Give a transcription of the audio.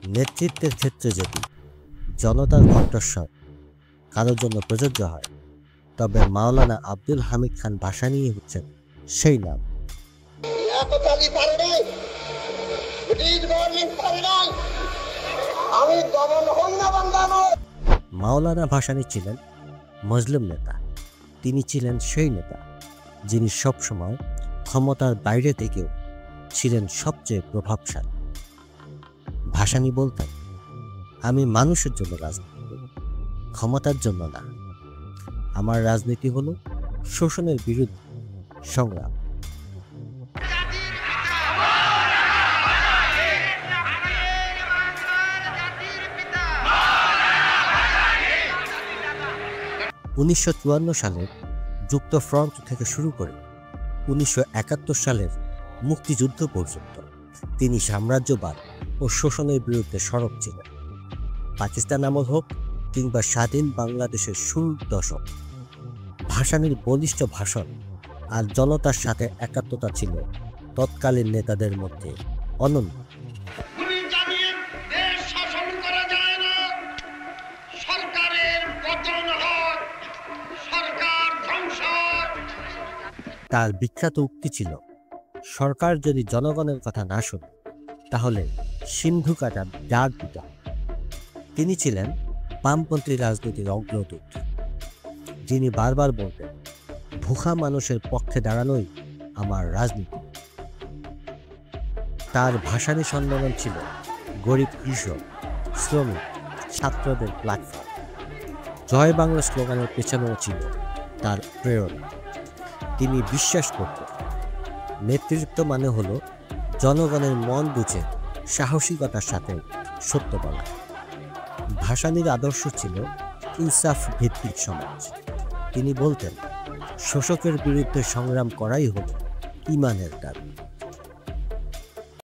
নেতৃত্বের ক্ষেত্রে যদি জনতার কণ্ঠস্বর কারোর জন্য প্রযোজ্য হয়, তবে মাওলানা আব্দুল হামিদ খান ভাসানী হচ্ছেন সেই নাম। মাওলানা ভাসানী ছিলেন মুসলিম নেতা। তিনি ছিলেন সেই নেতা যিনি সবসময় ক্ষমতার বাইরে থেকেও ছিলেন সবচেয়ে প্রভাবশালী। ভাসানী বলতেন, আমি মানুষের জন্য রাজনীতি করি, ক্ষমতার জন্য না। আমার রাজনীতি হলো শোষণের বিরুদ্ধে সংগ্রাম। উনিশশো 1954 সালের যুক্তফ্রন্ট থেকে শুরু করে 1971 সালের মুক্তিযুদ্ধ পর্যন্ত তিনি সাম্রাজ্যবাদ ও শোষণের বিরুদ্ধে সরব ছিলেন। পাকিস্তান আমল হোক কিংবা স্বাধীন বাংলাদেশের শুরুর দশক, ভাসানীর বলিষ্ঠ ভাষণ আর জনতার সাথে একাত্মতা ছিল তৎকালীন নেতাদের মধ্যে অনন্য। তার বিখ্যাত উক্তি ছিল, সরকার যদি জনগণের কথা না শোনে তাহলে সিন্ধু কাটার ডাক দিতে হবে। তিনি ছিলেন বামপন্থী রাজনীতির অগ্রদূত, যিনি বারবার বলতেন, ভুখা মানুষের পক্ষে দাঁড়ানোই আমার রাজনীতি। তার ভাসানী সম্মেলন ছিল গরিব কৃষক, শ্রমিক, ছাত্রদের প্ল্যাটফর্ম। জয় বাংলা স্লোগানের পেছনেও ছিল তার প্রেরণা। তিনি বিশ্বাস করতেন, নেতৃত্ব মানে হলো জনগণের মন বুঝে সাহসিকতার সাথে সত্য বলা। ভাসানীর আদর্শ ছিল ইনসাফ ভিত্তিক সমাজ। তিনি বলতেন, শোষকের বিরুদ্ধে সংগ্রাম করাই হলো ঈমানের দাবি।